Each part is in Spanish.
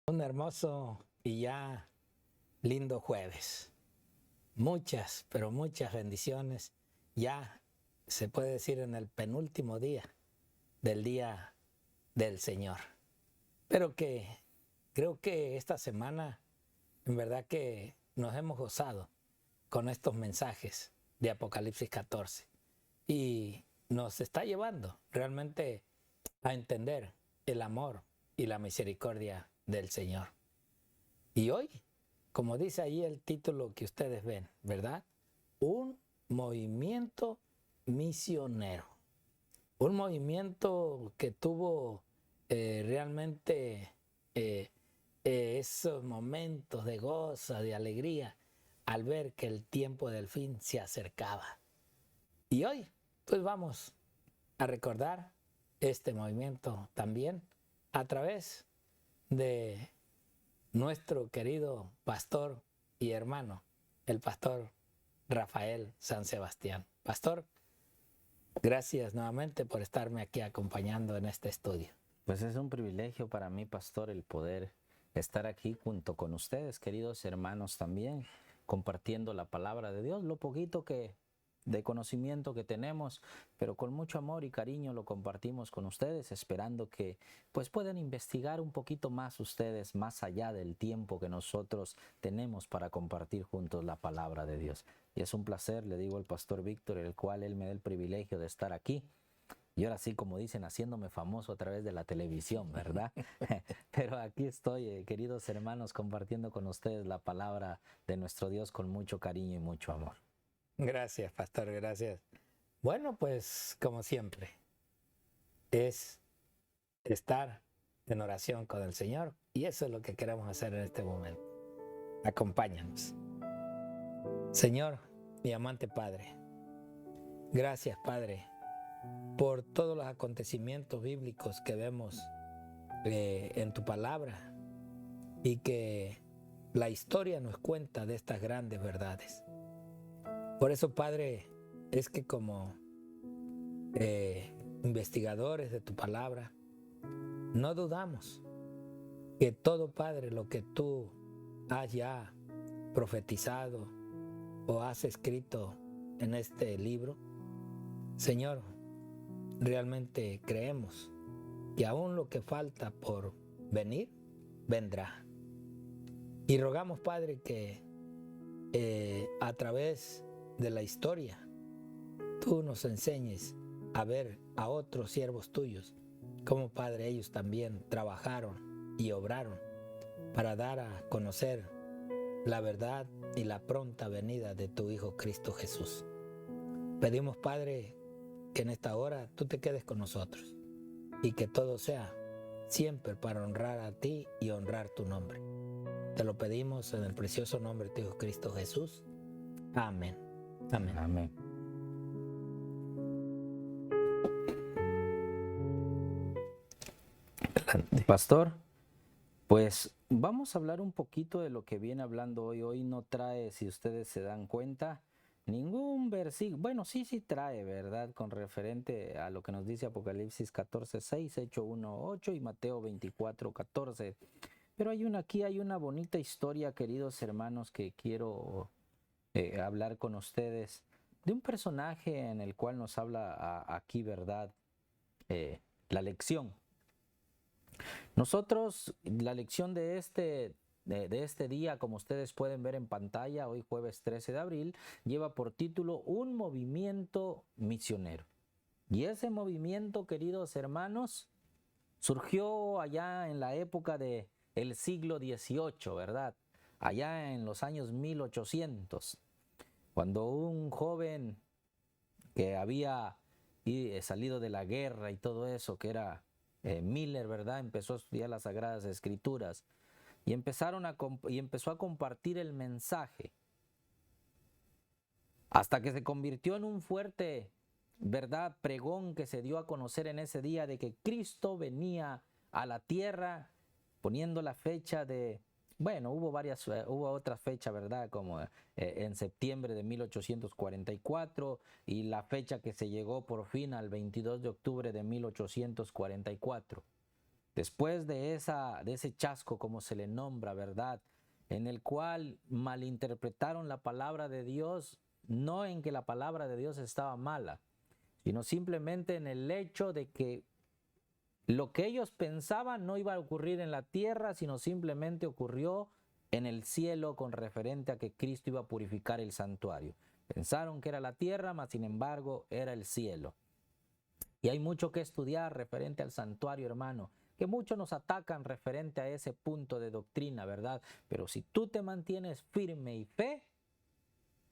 Un hermoso y ya lindo jueves. Muchas, pero muchas bendiciones. Ya se puede decir en el penúltimo día del Señor. Pero que creo que esta semana en verdad que nos hemos gozado con estos mensajes de Apocalipsis 14 y nos está llevando realmente a entender el amor y la misericordia del Señor. Y hoy, como dice ahí el título que ustedes ven, ¿verdad? Un movimiento misionero. Un movimiento que tuvo realmente esos momentos de gozo, de alegría, al ver que el tiempo del fin se acercaba. Y hoy, pues vamos a recordar este movimiento también a través de nuestro querido pastor y hermano, el pastor Rafael San Sebastián. Pastor, gracias nuevamente por estarme aquí acompañando en este estudio. Pues es un privilegio para mí, pastor, el poder estar aquí junto con ustedes, queridos hermanos, también compartiendo la palabra de Dios, lo poquito de conocimiento que tenemos, pero con mucho amor y cariño lo compartimos con ustedes, esperando que pues puedan investigar un poquito más ustedes, más allá del tiempo que nosotros tenemos para compartir juntos la palabra de Dios. Y es un placer, le digo al pastor Víctor, el cual él me da el privilegio de estar aquí. Y ahora sí, como dicen, haciéndome famoso a través de la televisión, ¿verdad? Pero aquí estoy, queridos hermanos, compartiendo con ustedes la palabra de nuestro Dios con mucho cariño y mucho amor. Gracias, pastor, gracias. Bueno, pues como siempre, es estar en oración con el Señor y eso es lo que queremos hacer en este momento. Acompáñanos. Señor, mi amante Padre, gracias, Padre, por todos los acontecimientos bíblicos que vemos en tu palabra y que la historia nos cuenta de estas grandes verdades. Por eso, Padre, es que como investigadores de tu palabra, no dudamos que todo, Padre, lo que tú has ya profetizado o has escrito en este libro, Señor, realmente creemos que aún lo que falta por venir, vendrá. Y rogamos, Padre, que a través de la historia tú nos enseñes a ver a otros siervos tuyos, como, Padre, ellos también trabajaron y obraron para dar a conocer la verdad y la pronta venida de tu Hijo Cristo Jesús. Pedimos, Padre, que en esta hora tú te quedes con nosotros y que todo sea siempre para honrar a ti y honrar tu nombre. Te lo pedimos en el precioso nombre de tu Hijo Cristo Jesús. Amén. Amén. Amén. Pastor, pues vamos a hablar un poquito de lo que viene hablando hoy. Hoy no trae, si ustedes se dan cuenta, ningún versículo. Bueno, sí trae, ¿verdad? Con referente a lo que nos dice Apocalipsis 14:6, Hechos 1:8 y Mateo 24:14. Pero aquí hay una bonita historia, queridos hermanos, que quiero hablar con ustedes de un personaje en el cual nos habla aquí, ¿verdad? La lección. Nosotros, la lección de este día, como ustedes pueden ver en pantalla, hoy jueves 13 de abril, lleva por título Un movimiento misionero. Y ese movimiento, queridos hermanos, surgió allá en la época del siglo XVIII, ¿verdad? Allá en los años 1800, cuando un joven que había salido de la guerra y todo eso, que era Miller, ¿verdad? Empezó a estudiar las Sagradas Escrituras y empezó a compartir el mensaje hasta que se convirtió en un fuerte, ¿verdad?, pregón que se dio a conocer en ese día de que Cristo venía a la tierra, poniendo la fecha de, bueno, hubo otras fechas, ¿verdad?, como en septiembre de 1844 y la fecha que se llegó por fin al 22 de octubre de 1844. después de ese chasco, como se le nombra, ¿verdad?, en el cual malinterpretaron la palabra de Dios, no en que la palabra de Dios estaba mala, sino simplemente en el hecho de que lo que ellos pensaban no iba a ocurrir en la tierra, sino simplemente ocurrió en el cielo, con referente a que Cristo iba a purificar el santuario. Pensaron que era la tierra, mas sin embargo era el cielo. Y hay mucho que estudiar referente al santuario, hermano, que muchos nos atacan referente a ese punto de doctrina, ¿verdad? Pero si tú te mantienes firme y fe,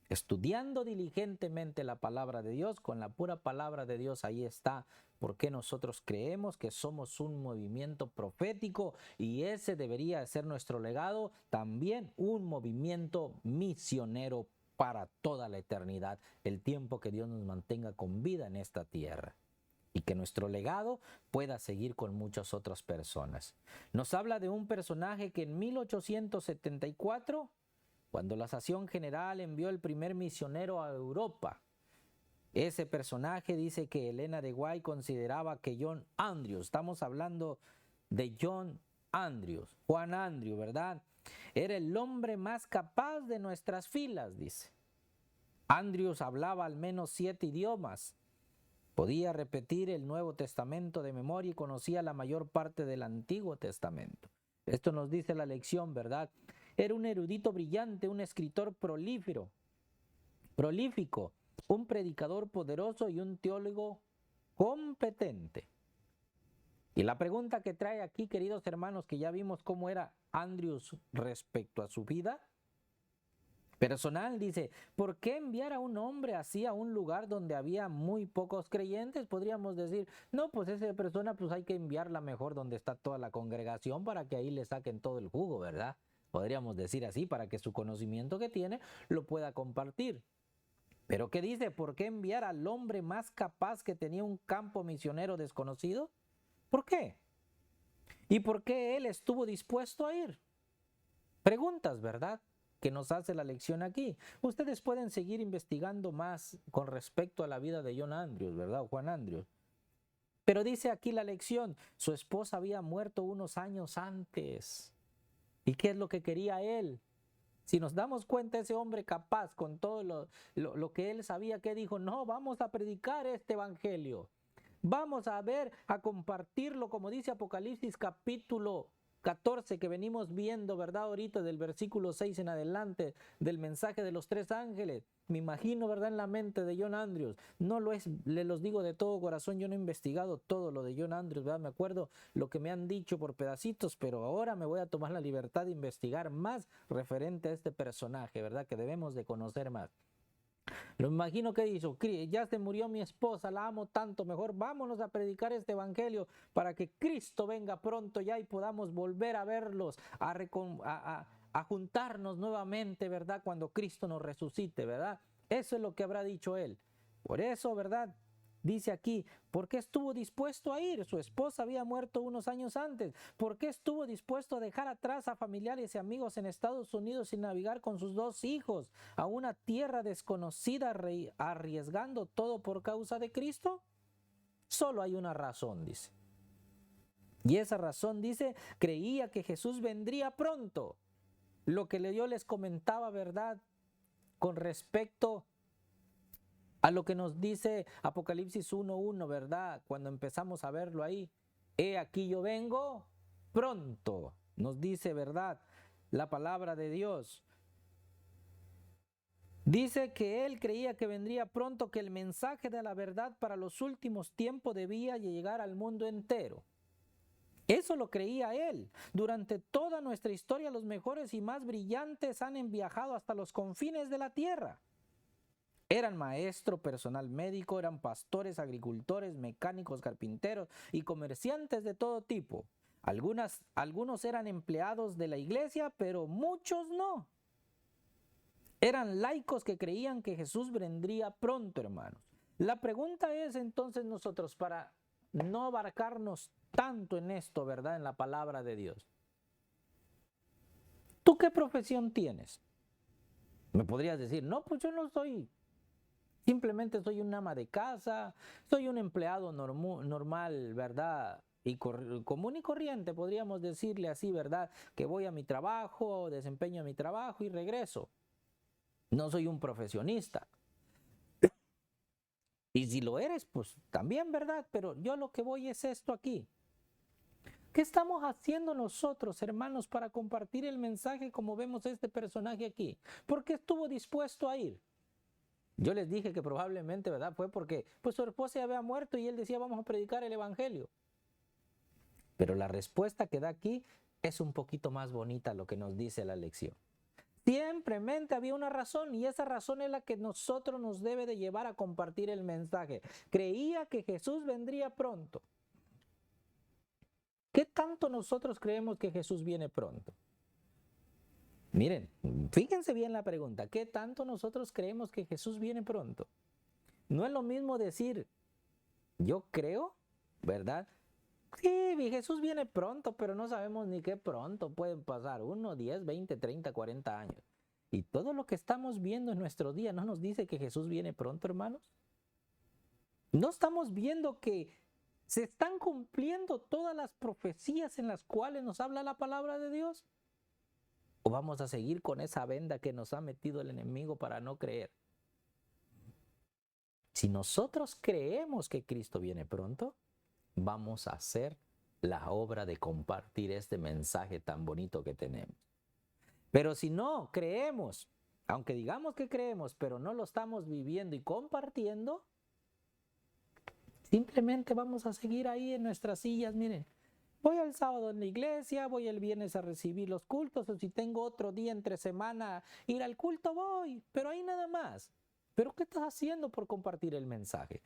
estudiando diligentemente la palabra de Dios, con la pura palabra de Dios, ahí está porque nosotros creemos que somos un movimiento profético, y ese debería ser nuestro legado, también un movimiento misionero para toda la eternidad, el tiempo que Dios nos mantenga con vida en esta tierra, y que nuestro legado pueda seguir con muchas otras personas. Nos habla de un personaje que en 1874, cuando la Acción General envió el primer misionero a Europa, ese personaje dice que Elena de White consideraba que John Andrews, estamos hablando de John Andrews, Juan Andrews, ¿verdad?, era el hombre más capaz de nuestras filas, dice. Andrews hablaba al menos 7 idiomas, podía repetir el Nuevo Testamento de memoria y conocía la mayor parte del Antiguo Testamento. Esto nos dice la lección, ¿verdad? Era un erudito brillante, un escritor prolífico, un predicador poderoso y un teólogo competente. Y la pregunta que trae aquí, queridos hermanos, que ya vimos cómo era Andrews respecto a su vida personal, dice, ¿por qué enviar a un hombre así a un lugar donde había muy pocos creyentes? Podríamos decir, no, pues esa persona pues hay que enviarla mejor donde está toda la congregación para que ahí le saquen todo el jugo, ¿verdad? Podríamos decir así, para que su conocimiento que tiene lo pueda compartir. Pero ¿qué dice? ¿Por qué enviar al hombre más capaz que tenía un campo misionero desconocido? ¿Por qué? ¿Y por qué él estuvo dispuesto a ir? Preguntas, ¿verdad?, que nos hace la lección aquí. Ustedes pueden seguir investigando más con respecto a la vida de John Andrews, ¿verdad?, o Juan Andrews. Pero dice aquí la lección, su esposa había muerto unos años antes. ¿Y qué es lo que quería él? Si nos damos cuenta, ese hombre capaz con todo lo que él sabía, que dijo, no, vamos a predicar este evangelio. Vamos a ver, a compartirlo, como dice Apocalipsis capítulo 14, que venimos viendo, ¿verdad?, ahorita del versículo 6 en adelante, del mensaje de los 3 ángeles. Me imagino, ¿verdad?, en la mente de John Andrews. No lo es, le los digo de todo corazón, yo no he investigado todo lo de John Andrews, ¿verdad? Me acuerdo lo que me han dicho por pedacitos, pero ahora me voy a tomar la libertad de investigar más referente a este personaje, ¿verdad?, que debemos de conocer más. Lo imagino que hizo, ya se murió mi esposa, la amo tanto, mejor vámonos a predicar este evangelio para que Cristo venga pronto ya y podamos volver a verlos, a juntarnos nuevamente, ¿verdad?, cuando Cristo nos resucite, ¿verdad? Eso es lo que habrá dicho él. Por eso, ¿verdad?, dice aquí, ¿por qué estuvo dispuesto a ir? Su esposa había muerto unos años antes. ¿Por qué estuvo dispuesto a dejar atrás a familiares y amigos en Estados Unidos y navegar con sus 2 hijos a una tierra desconocida, arriesgando todo por causa de Cristo? Solo hay una razón, dice. Y esa razón, dice, creía que Jesús vendría pronto. Lo que yo les comentaba, ¿verdad?, con respecto a lo que nos dice Apocalipsis 1:1, ¿verdad?, cuando empezamos a verlo ahí. He aquí yo vengo pronto, nos dice, ¿verdad?, la palabra de Dios. Dice que él creía que vendría pronto, que el mensaje de la verdad para los últimos tiempos debía llegar al mundo entero. Eso lo creía él. Durante toda nuestra historia, los mejores y más brillantes han viajado hasta los confines de la tierra. Eran maestro, personal médico, eran pastores, agricultores, mecánicos, carpinteros y comerciantes de todo tipo. Algunos eran empleados de la iglesia, pero muchos no. Eran laicos que creían que Jesús vendría pronto, hermanos. La pregunta es entonces nosotros, para no abarcarnos tanto en esto, ¿verdad?, en la palabra de Dios. ¿Tú qué profesión tienes? Me podrías decir, no, pues yo no soy... Simplemente soy un ama de casa, soy un empleado normal, ¿verdad?, y común y corriente, podríamos decirle así, ¿verdad? Que voy a mi trabajo, desempeño mi trabajo y regreso. No soy un profesionista. Y si lo eres, pues también, ¿verdad? Pero yo lo que voy es esto aquí. ¿Qué estamos haciendo nosotros, hermanos, para compartir el mensaje como vemos este personaje aquí? ¿Por qué estuvo dispuesto a ir? Yo les dije que probablemente, ¿verdad? Fue porque pues, su esposa había muerto y él decía, vamos a predicar el evangelio. Pero la respuesta que da aquí es un poquito más bonita lo que nos dice la lección. Siempremente había una razón y esa razón es la que nosotros nos debe de llevar a compartir el mensaje. Creía que Jesús vendría pronto. ¿Qué tanto nosotros creemos que Jesús viene pronto? Miren, fíjense bien la pregunta. ¿Qué tanto nosotros creemos que Jesús viene pronto? No es lo mismo decir, yo creo, ¿verdad? Sí, Jesús viene pronto, pero no sabemos ni qué pronto. Pueden pasar 1, 10, 20, 30, 40 años. Y todo lo que estamos viendo en nuestro día no nos dice que Jesús viene pronto, hermanos. No estamos viendo que se están cumpliendo todas las profecías en las cuales nos habla la palabra de Dios. ¿O vamos a seguir con esa venda que nos ha metido el enemigo para no creer? Si nosotros creemos que Cristo viene pronto, vamos a hacer la obra de compartir este mensaje tan bonito que tenemos. Pero si no creemos, aunque digamos que creemos, pero no lo estamos viviendo y compartiendo, simplemente vamos a seguir ahí en nuestras sillas, miren. Voy el sábado en la iglesia, voy el viernes a recibir los cultos, o si tengo otro día entre semana ir al culto, voy, pero ahí nada más. ¿Pero qué estás haciendo por compartir el mensaje?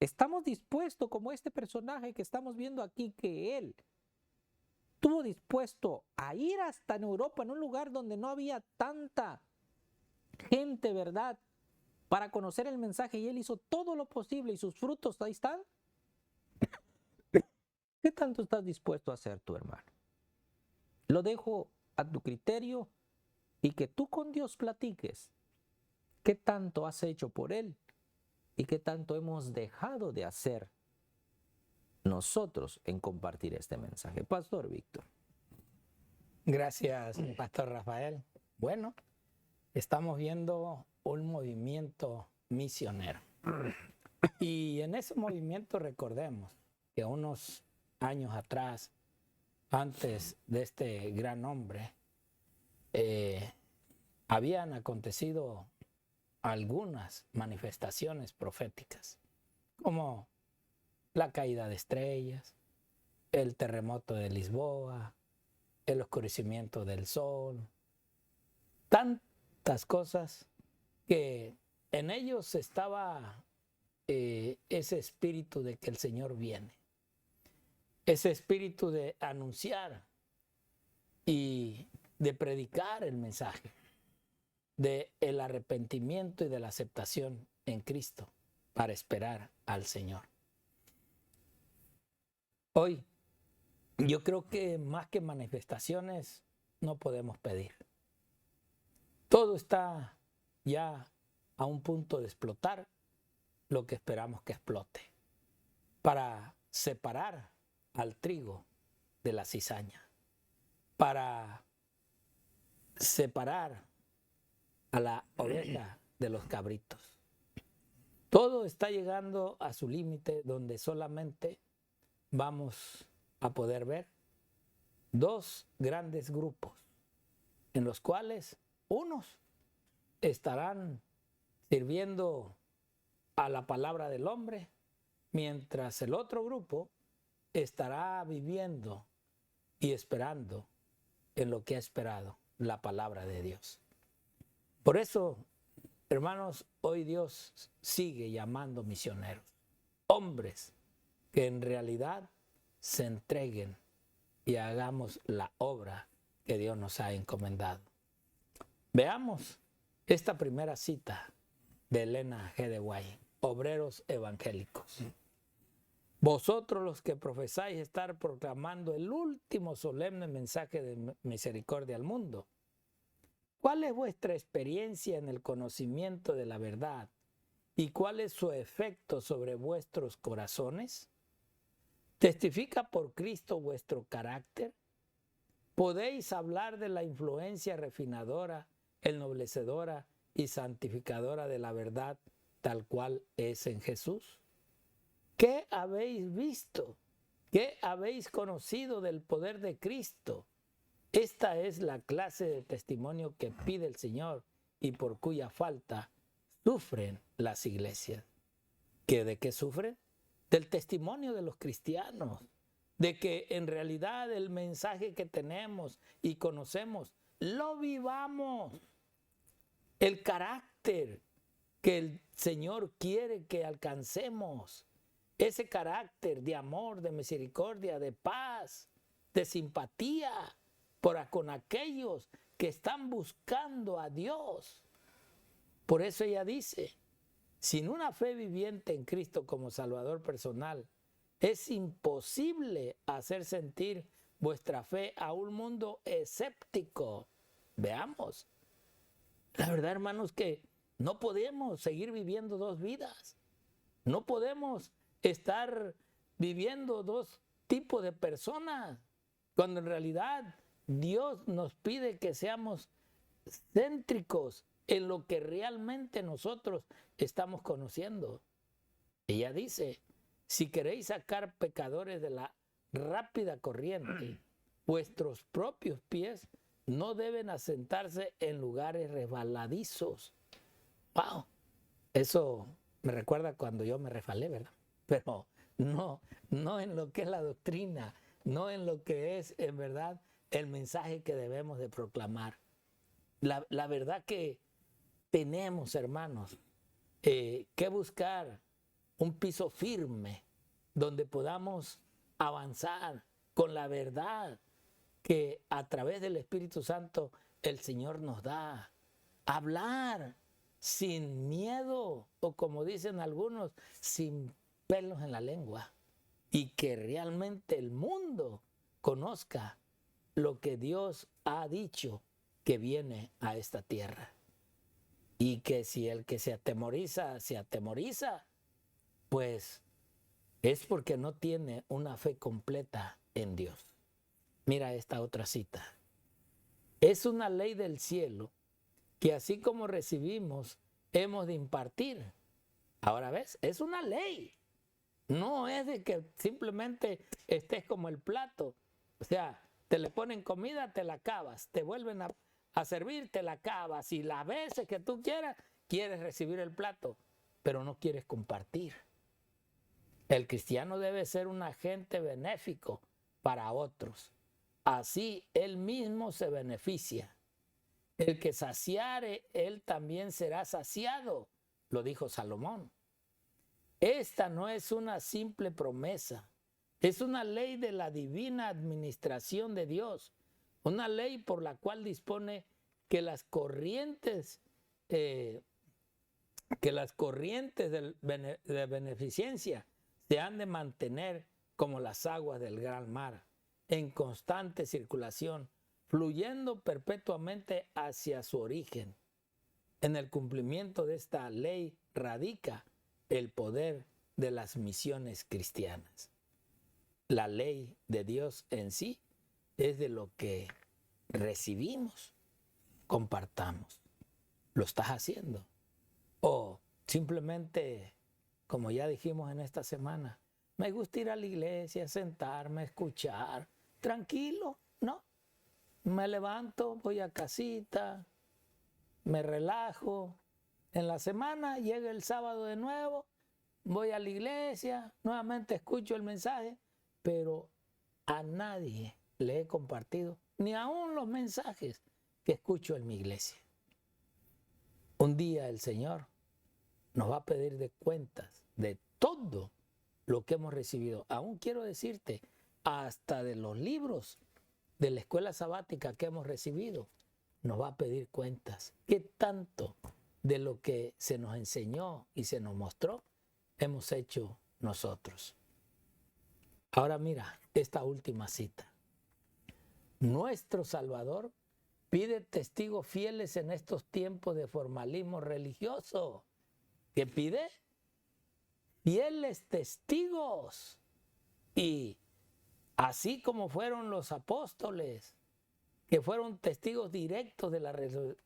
Estamos dispuestos, como este personaje que estamos viendo aquí, que él estuvo dispuesto a ir hasta en Europa, en un lugar donde no había tanta gente, ¿verdad?, para conocer el mensaje, y él hizo todo lo posible y sus frutos ahí están. ¿Qué tanto estás dispuesto a hacer tu hermano? Lo dejo a tu criterio y que tú con Dios platiques. ¿Qué tanto has hecho por él? ¿Y qué tanto hemos dejado de hacer nosotros en compartir este mensaje? Pastor Víctor. Gracias, Pastor Rafael. Bueno, estamos viendo un movimiento misionero. Y en ese movimiento recordemos que unos años atrás, antes de este gran hombre, habían acontecido algunas manifestaciones proféticas, como la caída de estrellas, el terremoto de Lisboa, el oscurecimiento del sol, tantas cosas que en ellos estaba ese espíritu de que el Señor viene, ese espíritu de anunciar y de predicar el mensaje del arrepentimiento y de la aceptación en Cristo para esperar al Señor. Hoy, yo creo que más que manifestaciones no podemos pedir. Todo está ya a un punto de explotar lo que esperamos que explote, para separar al trigo de la cizaña, para separar a la oveja de los cabritos. Todo está llegando a su límite donde solamente vamos a poder ver dos grandes grupos, en los cuales unos estarán sirviendo a la palabra del hombre, mientras el otro grupo estará viviendo y esperando en lo que ha esperado la palabra de Dios. Por eso, hermanos, hoy Dios sigue llamando misioneros, hombres que en realidad se entreguen y hagamos la obra que Dios nos ha encomendado. Veamos esta primera cita de Elena G. de White, Obreros Evangélicos. Vosotros los que profesáis estar proclamando el último solemne mensaje de misericordia al mundo, ¿cuál es vuestra experiencia en el conocimiento de la verdad y cuál es su efecto sobre vuestros corazones? ¿Testifica por Cristo vuestro carácter? ¿Podéis hablar de la influencia refinadora, ennoblecedora y santificadora de la verdad tal cual es en Jesús? ¿Qué habéis visto? ¿Qué habéis conocido del poder de Cristo? Esta es la clase de testimonio que pide el Señor y por cuya falta sufren las iglesias. ¿De qué sufren? Del testimonio de los cristianos, de que en realidad el mensaje que tenemos y conocemos, lo vivamos. El carácter que el Señor quiere que alcancemos, ese carácter de amor, de misericordia, de paz, de simpatía con aquellos que están buscando a Dios. Por eso ella dice, sin una fe viviente en Cristo como Salvador personal, es imposible hacer sentir vuestra fe a un mundo escéptico. Veamos. La verdad, hermanos, que no podemos seguir viviendo dos vidas. No podemos estar viviendo dos tipos de personas, cuando en realidad Dios nos pide que seamos céntricos en lo que realmente nosotros estamos conociendo. Ella dice, si queréis sacar pecadores de la rápida corriente, vuestros propios pies no deben asentarse en lugares resbaladizos. ¡Wow! Eso me recuerda cuando yo me resbalé, ¿verdad? Pero no en lo que es la doctrina, no en lo que es, en verdad, el mensaje que debemos de proclamar. La verdad que tenemos, hermanos, que buscar un piso firme donde podamos avanzar con la verdad que a través del Espíritu Santo el Señor nos da. Hablar sin miedo, o como dicen algunos, sin pelos en la lengua, y que realmente el mundo conozca lo que Dios ha dicho que viene a esta tierra. Y que si el que se atemoriza, pues es porque no tiene una fe completa en Dios. Mira esta otra cita. Es una ley del cielo que así como recibimos, hemos de impartir. Ahora ves, es una ley. No es de que simplemente estés como el plato. O sea, te le ponen comida, te la acabas. Te vuelven a servir, te la acabas. Y las veces que tú quieras, quieres recibir el plato, pero no quieres compartir. El cristiano debe ser un agente benéfico para otros. Así él mismo se beneficia. El que saciare, él también será saciado, lo dijo Salomón. Esta no es una simple promesa, es una ley de la divina administración de Dios, una ley por la cual dispone que las corrientes de beneficencia se han de mantener como las aguas del gran mar, en constante circulación, fluyendo perpetuamente hacia su origen. En el cumplimiento de esta ley radica el poder de las misiones cristianas. La ley de Dios en sí es de lo que recibimos, compartamos. ¿Lo estás haciendo? O simplemente, como ya dijimos en esta semana, me gusta ir a la iglesia, sentarme, escuchar, tranquilo, ¿no? Me levanto, voy a casita, me relajo. En la semana llega el sábado de nuevo, voy a la iglesia, nuevamente escucho el mensaje, pero a nadie le he compartido, ni aún los mensajes que escucho en mi iglesia. Un día el Señor nos va a pedir de cuentas de todo lo que hemos recibido. Aún quiero decirte, hasta de los libros de la escuela sabática que hemos recibido, nos va a pedir cuentas. ¿Qué tanto de lo que se nos enseñó y se nos mostró hemos hecho nosotros? Ahora mira esta última cita. Nuestro Salvador pide testigos fieles en estos tiempos de formalismo religioso. ¿Qué pide? Fieles testigos. Y así como fueron los apóstoles, que fueron testigos directos de la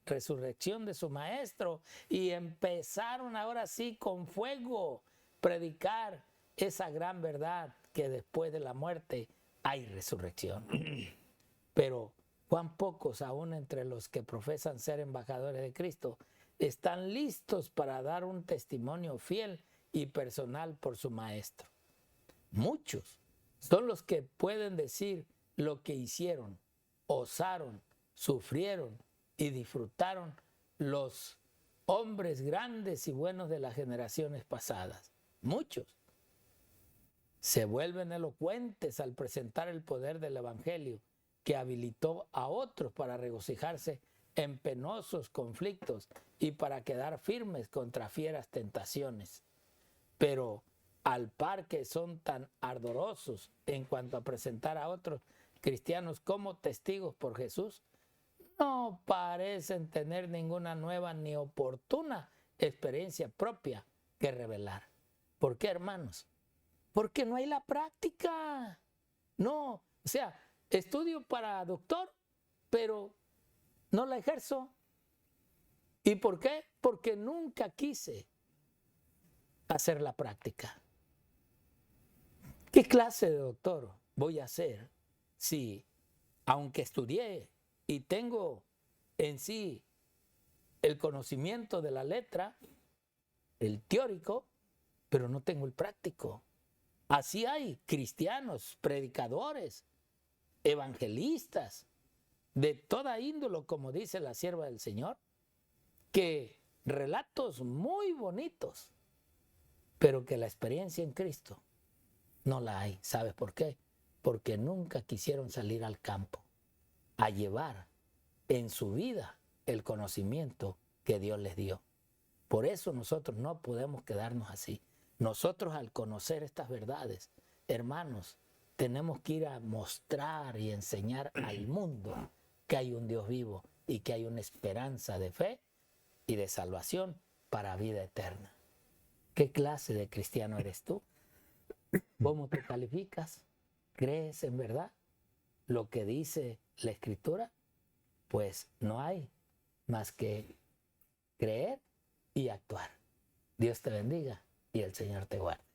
resurrección de su maestro y empezaron ahora sí con fuego predicar esa gran verdad que después de la muerte hay resurrección. Pero cuán pocos aún entre los que profesan ser embajadores de Cristo están listos para dar un testimonio fiel y personal por su maestro. Muchos son los que pueden decir lo que hicieron, osaron, sufrieron y disfrutaron los hombres grandes y buenos de las generaciones pasadas. Muchos se vuelven elocuentes al presentar el poder del Evangelio que habilitó a otros para regocijarse en penosos conflictos y para quedar firmes contra fieras tentaciones. Pero al par que son tan ardorosos en cuanto a presentar a otros cristianos como testigos por Jesús, no parecen tener ninguna nueva ni oportuna experiencia propia que revelar. ¿Por qué, hermanos? Porque no hay la práctica. No, o sea, estudio para doctor, pero no la ejerzo. ¿Y por qué? Porque nunca quise hacer la práctica. ¿Qué clase de doctor voy a ser si, aunque estudié y tengo en sí el conocimiento de la letra, el teórico, pero no tengo el práctico? Así hay cristianos, predicadores, evangelistas, de toda índole, como dice la sierva del Señor, que relatos muy bonitos, pero que la experiencia en Cristo no la hay. ¿Sabes por qué? Porque nunca quisieron salir al campo a llevar en su vida el conocimiento que Dios les dio. Por eso nosotros no podemos quedarnos así. Nosotros, al conocer estas verdades, hermanos, tenemos que ir a mostrar y enseñar al mundo que hay un Dios vivo y que hay una esperanza de fe y de salvación para vida eterna. ¿Qué clase de cristiano eres tú? ¿Cómo te calificas? ¿Crees en verdad lo que dice la Escritura? Pues no hay más que creer y actuar. Dios te bendiga y el Señor te guarde.